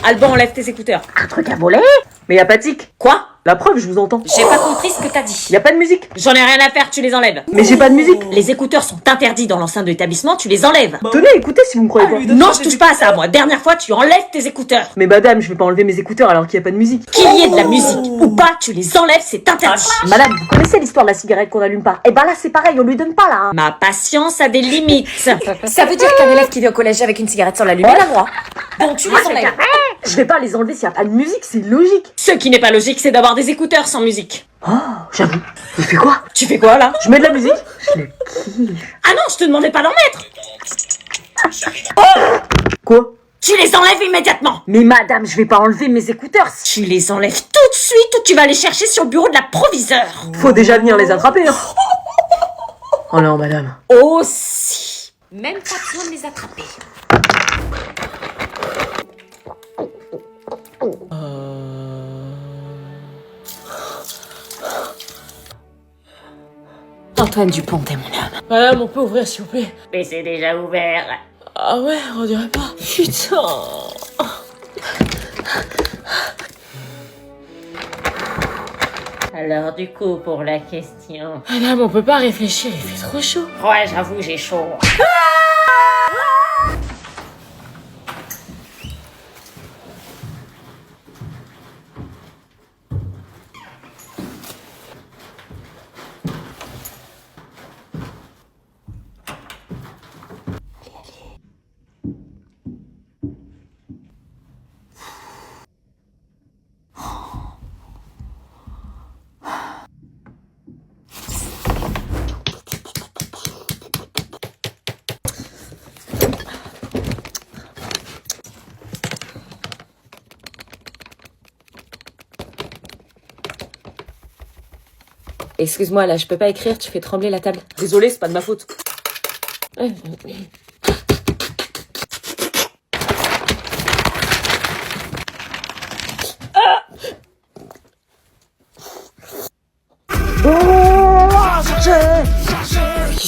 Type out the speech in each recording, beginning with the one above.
Alban, enlève tes écouteurs. Un truc à voler? Mais y a pas de tic. Quoi? La preuve, je vous entends. J'ai pas compris ce que t'as dit. Y a pas de musique. J'en ai rien à faire, tu les enlèves. Mais j'ai pas de musique. Les écouteurs sont interdits dans l'enceinte de l'établissement, tu les enlèves. Tenez, écoutez si vous me croyez pas. Non, je touche pas à ça, moi. Dernière fois, tu enlèves tes écouteurs. Mais madame, je vais pas enlever mes écouteurs alors qu'il y a pas de musique. Qu'il y ait de la musique ou pas, tu les enlèves, c'est interdit. Madame, vous connaissez l'histoire de la cigarette qu'on allume pas? Eh ben là, c'est pareil, on lui donne pas là. Hein. Ma patience a des limites. Ça veut dire qu'un élève qui vient au collège avec une cigarette sans l'allumer, il a le droit. Bon, tu les enlèves. Je vais pas les enlever s'il y a pas de musique, c'est logique. Ce qui n'est pas logique, c'est d'avoir des écouteurs sans musique. Oh, j'avoue. Je fais quoi? Tu fais quoi, là? Je mets de la musique. Je le kiffe. Ah non, je te demandais pas d'en mettre. Quoi? Tu les enlèves immédiatement. Mais madame, je vais pas enlever mes écouteurs. Tu les enlèves tout de suite ou tu vas les chercher sur le bureau de la proviseure. Faut déjà venir les attraper. Hein. Oh non, madame. Aussi. Même pas besoin de les attraper. Antoine Dupont est mon homme. Madame, on peut ouvrir s'il vous plaît? Mais c'est déjà ouvert. Ah ouais, on dirait pas. Putain. Alors du coup, pour la question... Madame, on peut pas réfléchir, il fait trop chaud. Ouais, j'avoue, j'ai chaud. Excuse-moi, là, je peux pas écrire, tu fais trembler la table. Désolé, c'est pas de ma faute. Qu'est-ce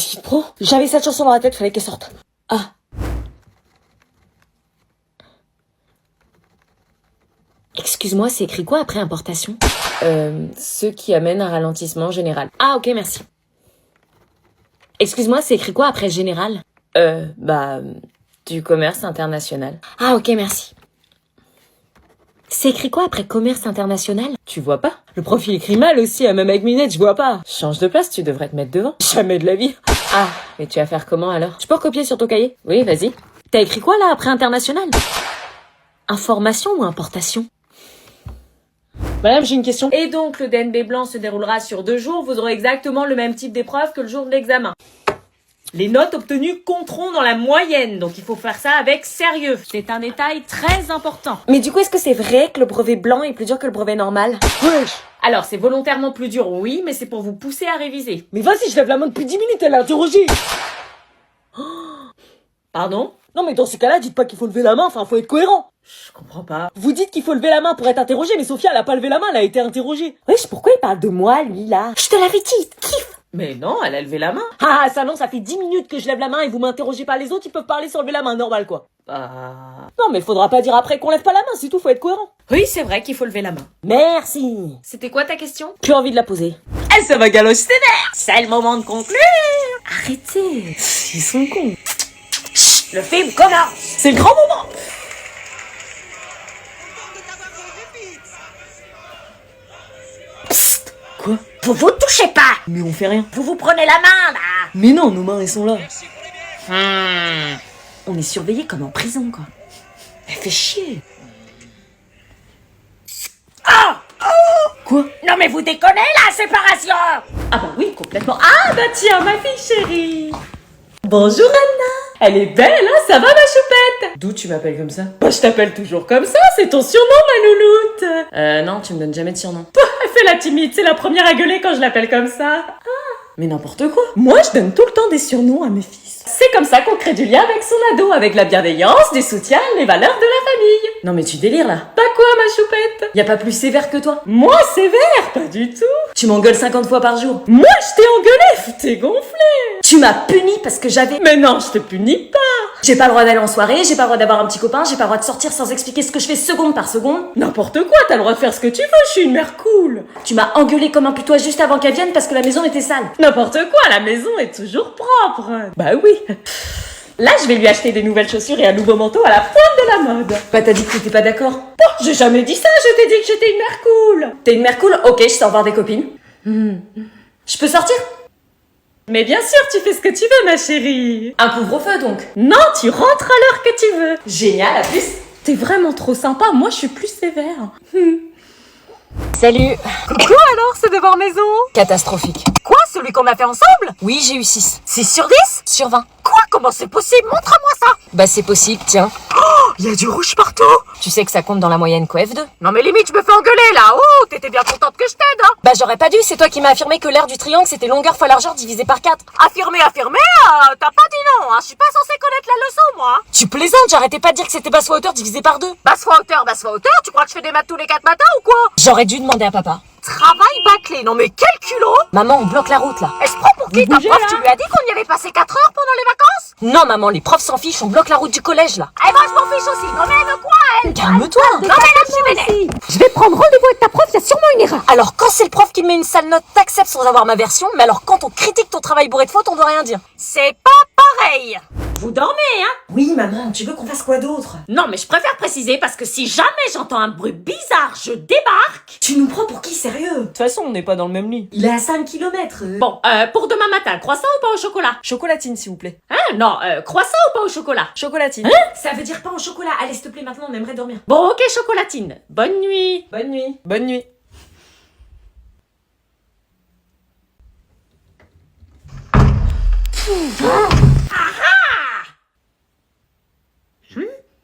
qu'il te prend? J'avais cette chanson dans la tête, fallait qu'elle sorte. Ah. Excuse-moi, c'est écrit quoi après importation? Ce qui amène un ralentissement général. Ah, ok, merci. Excuse-moi, c'est écrit quoi après général? Du commerce international. Ah, ok, merci. C'est écrit quoi après commerce international? Tu vois pas? Le profil écrit mal aussi, même avec mes lunettes, je vois pas. Change de place, tu devrais te mettre devant. Jamais de la vie. Ah, mais tu vas faire comment alors? Tu peux recopier sur ton cahier? Oui, vas-y. T'as écrit quoi là après international? Information ou importation? Madame, j'ai une question. Et donc, le DNB blanc se déroulera sur 2 jours, vous aurez exactement le même type d'épreuve que le jour de l'examen. Les notes obtenues compteront dans la moyenne, donc il faut faire ça avec sérieux. C'est un détail très important. Mais du coup, est-ce que c'est vrai que le brevet blanc est plus dur que le brevet normal? Wesh. Alors, c'est volontairement plus dur, oui, mais c'est pour vous pousser à réviser. Mais vas-y, je lève la main depuis 10 minutes, elle a interrogé. Pardon? Non mais dans ces cas-là, dites pas qu'il faut lever la main, enfin faut être cohérent. Je comprends pas. Vous dites qu'il faut lever la main pour être interrogé, mais Sophia elle a pas levé la main, elle a été interrogée. Wesh, pourquoi il parle de moi, lui, là? Je te l'avais dit, kiffe. Mais non, elle a levé la main. Ah ça non, ça fait 10 minutes que je lève la main et vous m'interrogez pas, les autres ils peuvent parler sans lever la main, normal quoi. Non mais faudra pas dire après qu'on lève pas la main, c'est tout, faut être cohérent. Oui, c'est vrai qu'il faut lever la main. Merci. C'était quoi ta question? Plus envie de la poser. Elle se va galocher ses nerfs. C'est le moment de conclure. Arrêtez. Ils sont cons. Chut, le film commence. C'est le grand moment. Psst. Quoi? Vous vous touchez pas. Mais on fait rien. Vous vous prenez la main, là. Mais non, nos mains elles sont là. On est surveillés comme en prison, quoi. Elle fait chier. Quoi? Non mais vous déconnez, la séparation. Ah bah oui, complètement. Ah bah tiens, ma fille chérie. Bonjour Anna. Elle est belle, hein? Ça va ma choupette? D'où tu m'appelles comme ça? Bah je t'appelle toujours comme ça, c'est ton surnom ma louloute. Non, tu me donnes jamais de surnom. Elle fait la timide, c'est la première à gueuler quand je l'appelle comme ça. Ah. Mais n'importe quoi. Moi je donne tout le temps des surnoms à mes fils. C'est comme ça qu'on crée du lien avec son ado, avec la bienveillance, du soutien, les valeurs de la famille. Non mais tu délires là. Pas quoi ma choupette? Y a pas plus sévère que toi. Moi sévère? Pas du tout. Tu m'engueules 50 fois par jour. Moi je t'ai engueulé, t'es gonflé. Tu m'as puni parce que j'avais... Mais non, je te punis pas. J'ai pas le droit d'aller en soirée, j'ai pas le droit d'avoir un petit copain, j'ai pas le droit de sortir sans expliquer ce que je fais seconde par seconde. N'importe quoi, t'as le droit de faire ce que tu veux, je suis une mère cool. Tu m'as engueulé comme un putois juste avant qu'elle vienne parce que la maison était sale. N'importe quoi, la maison est toujours propre. Bah oui. Là, je vais lui acheter des nouvelles chaussures et un nouveau manteau à la pointe de la mode. Bah t'as dit que t'étais pas d'accord. Bon, j'ai jamais dit ça, je t'ai dit que j'étais une mère cool. T'es une mère cool? Ok, je sors voir des copines. Je peux sortir? Mais bien sûr, tu fais ce que tu veux, ma chérie. Un couvre-feu donc. Non, tu rentres à l'heure que tu veux. Génial, à plus. T'es vraiment trop sympa, moi je suis plus sévère. Salut. Quoi alors ce devoir maison? Catastrophique. Quoi, celui qu'on a fait ensemble? Oui, j'ai eu 6. 6 sur 10? Sur 20. Quoi? Comment c'est possible? Montre-moi ça! Bah c'est possible, tiens. Il y a du rouge partout! Tu sais que ça compte dans la moyenne QF2. Non mais limite, je me fais engueuler là! Oh, t'étais bien contente que je t'aide, hein? Bah j'aurais pas dû, c'est toi qui m'as affirmé que l'aire du triangle c'était longueur fois largeur divisé par 4. Affirmé, t'as pas dit non, hein? Je suis pas censée connaître la leçon, moi! Hein. Tu plaisantes, j'arrêtais pas de dire que c'était basse fois hauteur divisé par 2. Basse fois hauteur, tu crois que je fais des maths tous les 4 matins ou quoi? J'aurais dû demander à papa. Travail bâclé, non mais quel culot! Maman, on bloque la route là. Elle se prend pour qui ta bougez, prof? là? Tu lui as dit qu'on y avait passé 4 heures pendant les vacances? Non maman, les profs s'en fichent, on bloque la route du collège là. Eh ben je m'en fiche aussi, non mais elle veut quoi elle? Calme-toi. Non mais là je suis vénère. Je vais prendre rendez-vous avec ta prof, il y a sûrement une erreur. Alors quand c'est le prof qui me met une sale note, t'acceptes sans avoir ma version, mais alors quand on critique ton travail bourré de fautes, on doit rien dire. C'est pas pareil! Vous dormez, hein? Oui, maman, tu veux qu'on fasse quoi d'autre? Non, mais je préfère préciser parce que si jamais j'entends un bruit bizarre, je débarque. Tu nous prends pour qui, sérieux? De toute façon, on n'est pas dans le même lit. Il est à 5 km. Bon, pour demain matin, croissant ou pas au chocolat? Chocolatine, s'il vous plaît. Hein? Non, croissant ou pas au chocolat? Chocolatine. Ça veut dire pas en chocolat. Allez, s'il te plaît, maintenant, on aimerait dormir. Bon, ok, chocolatine. Bonne nuit. Bonne nuit. Bonne nuit.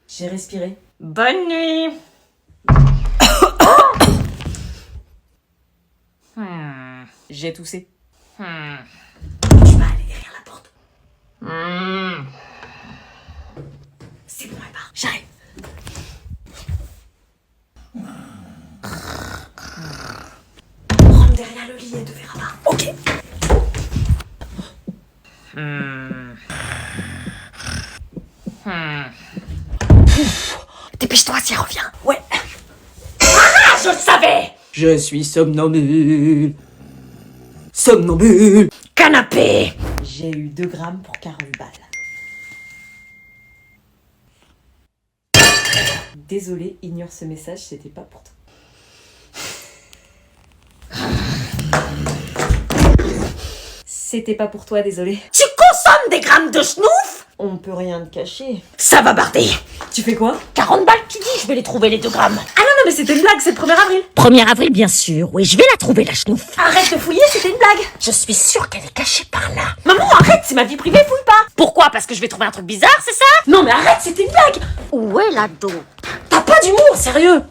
J'ai respiré. Bonne nuit. J'ai toussé. Hmm. Tu vas aller derrière la porte. C'est bon, elle part. J'arrive. Rentre derrière le lit, elle te verra pas. Ok. Dépêche-toi si elle revient. Ouais. Ah, je le savais. Je suis somnambule. Somnambule. Canapé. J'ai eu 2 grammes pour 40 balles. Désolé, ignore ce message, c'était pas pour toi. C'était pas pour toi, désolé. Tu consommes des grammes de schnouf? On peut rien te cacher. Ça va barder. Tu fais quoi? 40 balles, tu dis, je vais les trouver les 2 grammes. Ah non, mais c'était une blague, c'est le 1er avril. 1er avril, bien sûr. Oui, je vais la trouver, la schnouf. Arrête de fouiller, c'était une blague. Je suis sûre qu'elle est cachée par là. Maman, arrête, c'est ma vie privée, fouille pas. Pourquoi? Parce que je vais trouver un truc bizarre, c'est ça? Non, mais arrête, c'était une blague. Où est la dope? T'as pas d'humour, sérieux.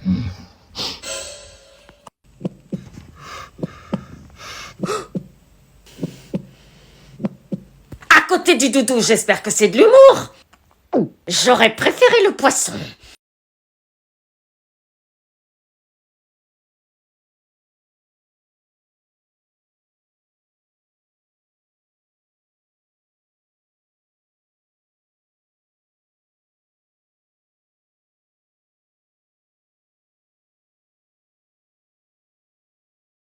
À côté du doudou, j'espère que c'est de l'humour. J'aurais préféré le poisson.